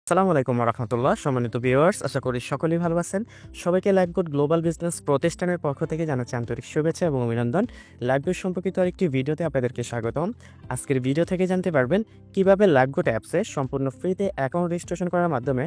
আসসালামু আলাইকুম রাহমাতুল্লাহ। সম্মানিত ভিউয়ার্স, আশা করি সকলেই ভালো আছেন। সবাইকে লাইফগুড গ্লোবাল বিজনেস প্রতিষ্ঠানের পক্ষ থেকে জানাচ্ছি আন্তরিক শুভেচ্ছা এবং অভিনন্দন। লাইফগুড সম্পর্কিত আরেকটি ভিডিওতে আপনাদেরকে স্বাগতম। আজকের ভিডিও থেকে জানতে পারবেন কিভাবে লাইফগুড অ্যাপসে সম্পূর্ণ ফ্রিতে অ্যাকাউন্ট রেজিস্ট্রেশন করার মাধ্যমে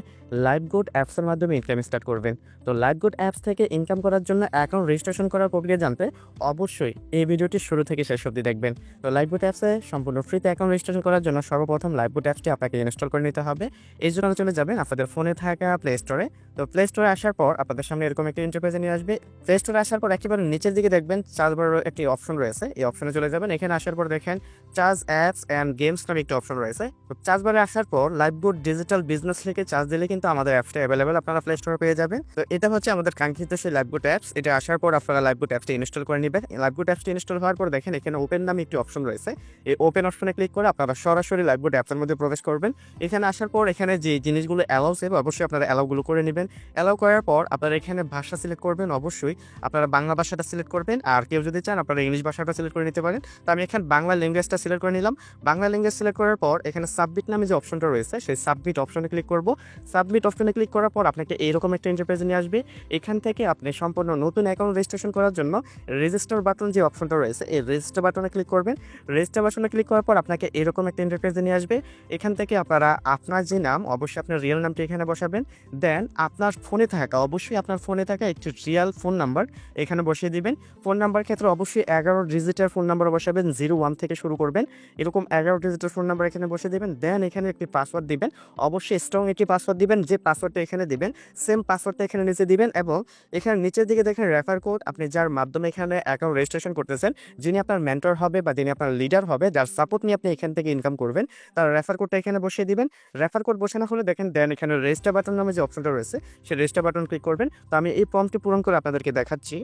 লাইফগুড অ্যাপসের মাধ্যমে ইনকাম স্টার্ট করবেন। তো লাইফগুড অ্যাপস থেকে ইনকাম করার জন্য অ্যাকাউন্ট রেজিস্ট্রেশন করার প্রক্রিয়া জানতে অবশ্যই এই ভিডিওটি শুরু থেকে শেষ অবধি দেখবেন। তো লাইফগুড অ্যাপসে সম্পূর্ণ ফ্রিতে অ্যাকাউন্ট রেজিস্ট্রেশন করার জন্য সর্বপ্রথম লাইফগুড অ্যাপসটি আপনাকে ইনস্টল করে নিতে হবে। এই জন্য চলে যাবেন আপনাদের ফোনে থাকা প্লে স্টোরে। তো প্লে স্টোরে আসার পর আপনাদের সামনে এরকম একটা ইন্টারফেসে নিয়ে আসবে। প্লে স্টোরে আসার পর একেবারে নিচের দিকে দেখবেন চার্জ বারের একটি অপশন রয়েছে। এই অপশনে চলে যাবেন। এখানে আসার পর দেখেন চার্জ অ্যাপস অ্যান্ড গেমস নামে একটি অপশন রয়েছে। তো চার্জ বারে আসার পর লাইফগুড ডিজিটাল বিজনেস লিখে চার্জ দিলে কিন্তু আমাদের অ্যাপসটা অ্যাভেলেবেল আপনারা প্লে স্টোরে পেয়ে যাবেন। তো এটা হচ্ছে আমাদের কাঙ্ক্ষিত সেই লাইফগুড অ্যাপস। এটা আসার পর আপনারা লাইফগুড অ্যাপসটি ইনস্টল করে নেবেন। লাইফগুড অ্যাপসটি ইনস্টল হওয়ার পর দেখেন এখানে ওপেন নামে একটি অপশন রয়েছে। এই ওপেন অপশনে ক্লিক করে আপনারা সরাসরি লাইফগুড অ্যাপসের মধ্যে প্রবেশ করবেন। এখানে আসার পর এখানে যে জিনিসগুলো অ্যালাউ সেভ অবশ্যই আপনারা অ্যালাউগুলো করে নেবেন। অ্যালাউ করার পর আপনারা এখানে ভাষা সিলেক্ট করবেন। অবশ্যই আপনারা বাংলা ভাষাটা সিলেক্ট করবেন, আর কেউ যদি চান আপনারা ইংলিশ ভাষাটা সিলেক্ট করে নিতে পারেন। তো আমি এখানে বাংলা ল্যাঙ্গুয়েজটা সিলেক্ট করে নিলাম। বাংলা ল্যাঙ্গুয়েজ সিলেক্ট করার পর এখানে সাবমিট নামে যে অপশনটা রয়েছে সেই সাবমিট অপশনে ক্লিক করব। সাবমিট অপশনে ক্লিক করার পর আপনাকে এইরকম একটা ইন্টারফেস নিয়ে আসবে। এখান থেকে আপনি সম্পূর্ণ নতুন অ্যাকাউন্ট রেজিস্ট্রেশন করার জন্য রেজিস্টার বাটন যে অপশনটা রয়েছে এই রেজিস্টার বাটনে ক্লিক করবেন। রেজিস্টার বাটনে ক্লিক করার পর আপনাকে এরকম একটা ইন্টারফেসে নিয়ে আসবে। এখান থেকে আপনারা আপনার যে নাম অবশ্যই আপনার রিয়েল নামটি এখানে বসাবেন। দেন আপনার ফোনে থাকা অবশ্যই আপনার ফোনে থাকা একটি রিয়াল ফোন নাম্বার এখানে বসিয়ে দিবেন। ফোন নাম্বার ক্ষেত্রে অবশ্যই 11 ডিজিটের ফোন নাম্বার বসাবেন, 01 থেকে শুরু করবেন। এরকম 11 ডিজিটের ফোন নাম্বার এখানে বসিয়ে দিবেন। দেন এখানে একটি পাসওয়ার্ড দিবেন, অবশ্যই স্ট্রং একটি পাসওয়ার্ড দিবেন। যে পাসওয়ার্ডটা এখানে দিবেন সেম পাসওয়ার্ডটা এখানে নিচে দিবেন এবং এখানে নিচের দিকে দেখেন রেফার কোড। আপনি যার মাধ্যমে এখানে অ্যাকাউন্ট রেজিস্ট্রেশন করতেছেন, যিনি আপনার মেন্টর হবে বা যিনি আপনার লিডার হবে, যার সাপোর্ট নিয়ে আপনি এখান থেকে ইনকাম করবেন, তার রেফার কোডটা এখানে বসিয়ে দিবেন। রেফার কোড বসানো হলে দেখেন দেন এখানে রেজিস্টার বাটন নামে যে অপশনটা রয়েছে সেই রেজিস্টার বাটন ক্লিক করবেন। তো আমি এই ফর্মটি পূরণ করে আপনাদেরকে দেখাচ্ছি।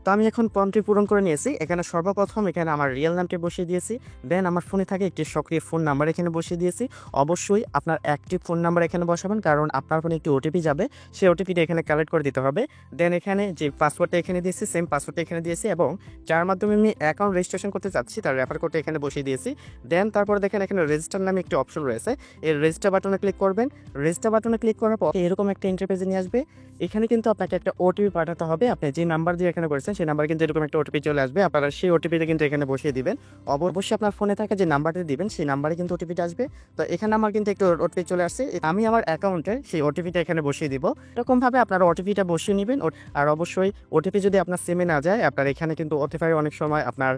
তো আমি এখন ফর্মটি পূরণ করে নিয়েছি। এখানে সর্বপ্রথম এখানে আমার রিয়েল নামটি বসিয়ে দিয়েছি। দেন আমার ফোনে থাকে একটি সক্রিয় ফোন নাম্বার এখানে বসিয়ে দিয়েছি। অবশ্যই আপনার অ্যাক্টিভ ফোন নাম্বার এখানে বসাবেন, কারণ আপনার ফোনে একটি ওটিপি যাবে, সেই ওটিপিটা এখানে কালেক্ট করে দিতে হবে। দেন এখানে যে পাসওয়ার্ডটা এখানে দিয়েছি সেম পাসওয়ার্ডটা এখানে দিয়েছি এবং যার মাধ্যমে আমি অ্যাকাউন্ট রেজিস্ট্রেশন করতে চাচ্ছি তার রেফার কোডটা এখানে বসিয়ে দিয়েছি। দেন তারপর দেখেন এখানে রেজিস্টার নামে একটি অপশন রয়েছে। এই রেজিস্টার বাটনে ক্লিক করবেন। রেজিস্টার বাটনে ক্লিক করার পর এরকম একটা ইন্টারফেসে নিয়ে আসবে। এখানে কিন্তু আপনাকে একটা ওটিপি পাঠাতে হবে। আপনি যে নাম্বার দিয়ে এখানে করেছেন সেই নাম্বার কিন্তু এরকম একটা ওটিপি চলে আসবে। আপনারা সেই ওটিপিটা কিন্তু এখানে বসিয়ে দিবেন। অবশ্যই আপনার ফোনে থাকা যে নাম্বারটা দিবেন সেই নাম্বারে কিন্তু ওটিপিটা আসবে। তো এখানে আমার কিন্তু একটু ওটিপি চলে আসছে। আমি আমার অ্যাকাউন্টে সেই ওটিপিটা এখানে বসিয়ে দিব। এরকমভাবে আপনারা ওটিপিটা বসিয়ে নেবেন। আর অবশ্যই ওটিপি যদি আপনার সিমে না যায়, আপনার এখানে কিন্তু ওটিপি অনেক সময় আপনার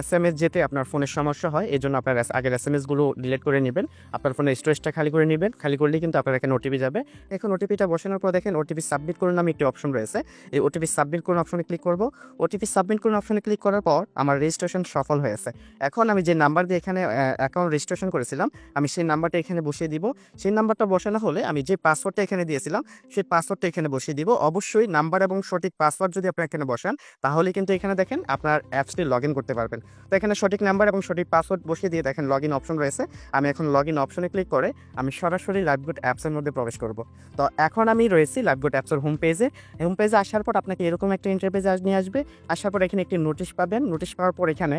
এসএমএস যেতে আপনার ফোনের সমস্যা হয়। এই জন্য আপনার আগের এসএমএসগুলো ডিলিট করে নেবেন। আপনার ফোনের স্টোরেজটা খালি করে নেবেন। খালি করলেই কিন্তু আপনার এখানে ওটিপি যাবে। এখন ওটিপিটা বসানোর পর দেখেন ওটিপি সাবমিট করুন নামে একটি অপশন রয়েছে। এই ওটিপি সাবমিট করুন অপশনে ক্লিক করব। ওটিপি সাবমিট করুন অপশনে ক্লিক করার পর আমার রেজিস্ট্রেশন সফল হয়েছে। এখন আমি যে নাম্বার দিয়ে এখানে অ্যাকাউন্ট রেজিস্ট্রেশন করেছিলাম আমি সেই নাম্বারটা এখানে বসিয়ে দিব। সেই নাম্বারটা বসানো হলে আমি যে পাসওয়ার্ডটা এখানে দিয়েছিলাম সেই পাসওয়ার্ডটা এখানে বসিয়ে দিব। অবশ্যই নাম্বার এবং সঠিক পাসওয়ার্ড যদি আপনি এখানে বসান তাহলে কিন্তু এখানে দেখেন আপনার অ্যাপসটি লগ ইন করতে পারবেন। তো এখানে সঠিক নাম্বার এবং সঠিক পাসওয়ার্ড বসিয়ে দিয়ে দেখেন লগ ইন অপশন রয়েছে। আমি এখন লগ ইন অপশনে ক্লিক করে আমি সরাসরি লাইফগুড অ্যাপসের মধ্যে প্রবেশ করব। তো এখন আমি রয়েছি লাইফগুড অ্যাপসের হোম পেজে। হোম পেজে আসার পর আপনাকে এরকম একটা ইন্টারফেসে নিয়ে আসবে। আসার পর এখানে একটি নোটিশ পাবেন। নোটিশ পাওয়ার পর এখানে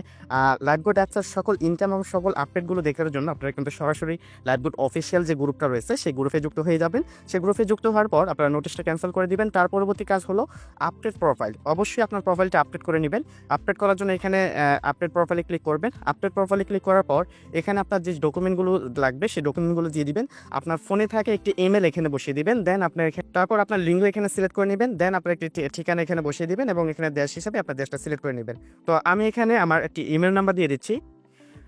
লাইফগুড অ্যাপসের সকল ইনকাম এবং সকল আপডেটগুলো দেখার জন্য আপনারা কিন্তু সরাসরি লাইফগুড অফিসিয়াল যে গ্রুপটা রয়েছে সেই গ্রুপে যুক্ত হয়ে যাবেন। সেই গ্রুপে যুক্ত হওয়ার পর আপনারা নোটিশটা ক্যান্সেল করে দিবেন। তার পরবর্তী কাজ হলো আপডেট প্রোফাইল। অবশ্যই আপনার প্রোফাইলটা আপডেট করে নেবেন। আপডেট করার জন্য এখানে আপডেট প্রোফাইলে ক্লিক করবেন। আপডেট প্রোফাইলে ক্লিক করার পর এখানে আপনার যে ডকুমেন্টগুলো লাগবে সেই ডকুমেন্টগুলো দিয়ে দিবেন। আপনার ফোনে থাকে একটি ইমেল এখানে বসিয়ে দিবেন। দেন আপনার তারপর আপনার লিঙ্ক এখানে সিলেক্ট করে নেবেন। দেন আপনার একটি ঠিকানা এখানে বসিয়ে দিবেন এবং এখানে দেশ হিসাবে আপনার দেশটা সিলেক্ট করে নেবেন। তো আমি এখানে আমার একটি ইমেল নাম্বার দিয়ে দিচ্ছি।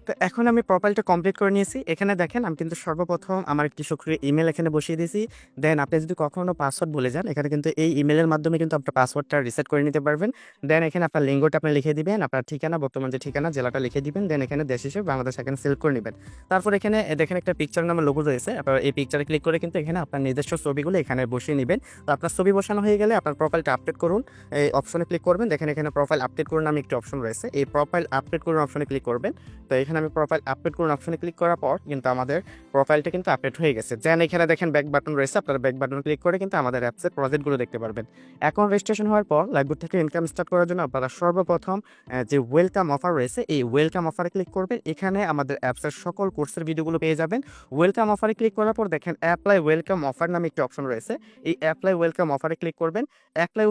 তো এখন আমি প্রোফাইলটা কমপ্লিট করে নিয়েছি। এখানে দেখেন আমি কিন্তু সর্বপ্রথম আমার একটি সক্রিয় ইমেল এখানে বসিয়ে দিয়েছি। দেন আপনি যদি কখনো পাসওয়ার্ড ভুলে যান এখানে কিন্তু এই ইমেলের মাধ্যমে কিন্তু আপনার পাসওয়ার্ডটা রিসেট করে নিতে পারবেন। দেন এখানে আপনার লিঙ্গটা আপনি লিখে দিবেন, আপনার ঠিকানা বর্তমান যে ঠিকানা জেলাটা লিখে দিবেন। দেন এখানে দেশ হিসেবে বাংলাদেশ এখানে সিলেক্ট করে নেবেন। তারপর এখানে দেখেন একটা পিকচার নামে লোগো রয়েছে। আপনার এই পিকচারে ক্লিক করে কিন্তু এখানে আপনার নিজস্ব ছবিগুলো এখানে বসিয়ে নেবেন। তো আপনার ছবি বসানো হয়ে গেলে আপনার প্রোফাইলটা আপডেট করুন এই অপশনে ক্লিক করবেন। দেখেন এখানে প্রোফাইল আপডেট করুন নামে একটি অপশন রয়েছে। এই প্রোফাইল আপডেট করুন অপশনে ক্লিক করবেন। তো এখানে আমি প্রোফাইল আপডেট করুন অপশনে ক্লিক করার পর কিন্তু আমাদের প্রোফাইলটা কিন্তু আপডেট হয়ে গেছে। দেন এখানে দেখেন ব্যাক বাটন রয়েছে, আপনারা ব্যাক বাটন ক্লিক করে কিন্তু আমাদের অ্যাপসের প্রজেক্টগুলো দেখতে পারবেন। অ্যাকাউন্ট রেজিস্ট্রেশন হওয়ার পর লাইভবোট থেকে ইনকাম স্টার্ট করার জন্য আপনারা সর্বপ্রথম যে ওয়েলকাম অফার রয়েছে এই ওয়েলকাম অফারে ক্লিক করবেন। এখানে আমাদের অ্যাপসের সকল কোর্সের ভিডিওগুলো পেয়ে যাবেন। ওয়েলকাম অফারে ক্লিক করার পর দেখেন অ্যাপ্লাই ওয়েলকাম অফার নামে একটি অপশন রয়েছে। এই অ্যাপ্লাই ওয়েলকাম অফারে ক্লিক করবেন। অ্যাপ্লাই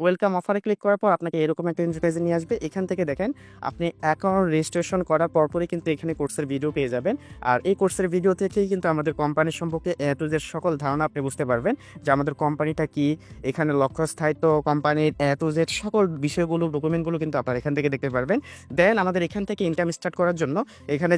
ওয়েলকাম অফারে ক্লিক করার পর আপনাকে এরকম একটা ইন্টারফেসে নিয়ে আসবে। এখান থেকে দেখেন আপনি অ্যাকাউন্ট রেজিস্ট্রেশন করার পরপরই কিন্তু এখানে কোর্সের ভিডিও পেয়ে যাবেন। আর এই কোর্সের ভিডিও থেকেই কিন্তু আমাদের কোম্পানির সম্পর্কে এ টু জেড সকল ধারণা আপনি বুঝতে পারবেন যে আমাদের কোম্পানিটা কি, এখানে লক্ষ্য স্থায়িত্ব, কোম্পানির এ টু জেড সকল বিষয়গুলো ডকুমেন্টগুলো কিন্তু আপনারা এখান থেকে দেখতে পারবেন। দেন আমাদের এখান থেকে ইনকাম স্টার্ট করার জন্য এখানে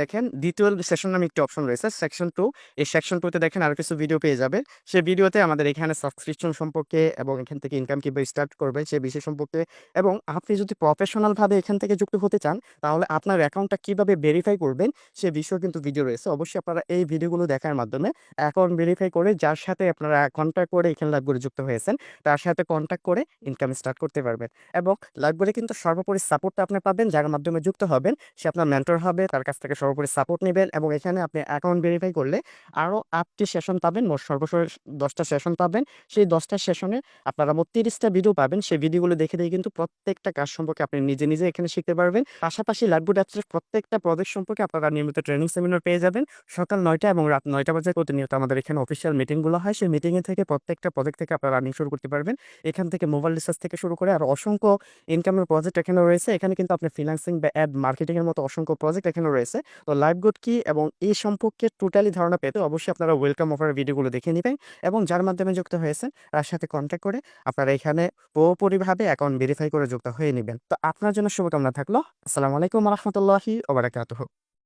দেখেন দ্বিতীয় সেশন নামে একটি অপশন রয়েছে, সেকশন 2। এই সেকশন 2তে দেখেন আরও কিছু ভিডিও পেয়ে যাবেন। সেই ভিডিওতে আমাদের এখানে সাবস্ক্রিপশন সম্পর্কে এবং এখান থেকে ইনকাম কীভাবে স্টার্ট করবেন সে বিষয় সম্পর্কে, এবং আপনি যদি প্রফেশনালভাবে এখান থেকে যুক্ত হতে চান তাহলে আপনার অ্যাকাউন্টটা কীভাবে ভেরিফাই করবেন সে বিষয়ে কিন্তু ভিডিও রয়েছে। অবশ্যই আপনারা এই ভিডিওগুলো দেখার মাধ্যমে অ্যাকাউন্ট ভেরিফাই করে যার সাথে আপনারা কন্ট্যাক্ট করে এখানে লাইভে যুক্ত হয়েছেন তার সাথে কন্ট্যাক্ট করে ইনকাম স্টার্ট করতে পারবেন। এবং লাইভে কিন্তু সর্বোপরি সাপোর্টটা আপনি পাবেন, যার মাধ্যমে যুক্ত হবেন সে আপনার মেন্টর হবে, তার কাছ থেকে সর্বোপরি সাপোর্ট নেবেন। এবং এখানে আপনি অ্যাকাউন্ট ভেরিফাই করলে আরও 8টি সেশন পাবেন, মোট সর্বশেষ 10টা সেশন পাবেন। সেই 10টা সেশনে আপনারা মোট 30টা ভিডিও পাবেন। সেই ভিডিওগুলো দেখে কিন্তু প্রত্যেকটা কাজ সম্পর্কে আপনি নিজে নিজে এখানে শিখতে পারবেন। পাশাপাশি লাইভবোট অ্যাপসের প্রত্যেকটা প্রজেক্ট সম্পর্কে আপনারা নিয়মিত ট্রেনিং সেমিনার পেয়ে যাবেন। সকাল 9টা এবং রাত 9টা বাজে প্রতিনিয়ত আমাদের এখানে অফিসিয়াল মিটিংগুলো হয়। সেই মিটিংয়ে থেকে প্রত্যেকটা প্রজেক্ট থেকে আপনারা রানিং শুরু করতে পারবেন। এখান থেকে মোবাইল রিসার্চ থেকে শুরু করে আর অসংখ্য ইনকামের প্রজেক্ট এখানে রয়েছে। এখানে কিন্তু আপনি ফ্রিল্যান্সিং বা অ্যাড মার্কেটিংয়ের মতো অসংখ্য প্রজেক্ট এখানে রয়েছে। তো লাইভবোট কি এবং এই সম্পর্কে টোটালি ধারণা পেতে অবশ্যই আপনারা ওয়েলকাম অফারের ভিডিওগুলো দেখে নেবেন এবং যার মাধ্যমে যুক্ত হয়েছেন তার সাথে কন্ট্যাক্ট করে আপনারা এখানে পুরোপুরিভাবে অ্যাকাউন্ট ভেরিফাই করে যুক্ত হয়ে নেবেন। তো আপনার জন্য শুভকামনা থাকলো। আসসালামু আলাইকুম ওয়া রাহমাতুল্লাহি ওয়া বারাকাতুহু।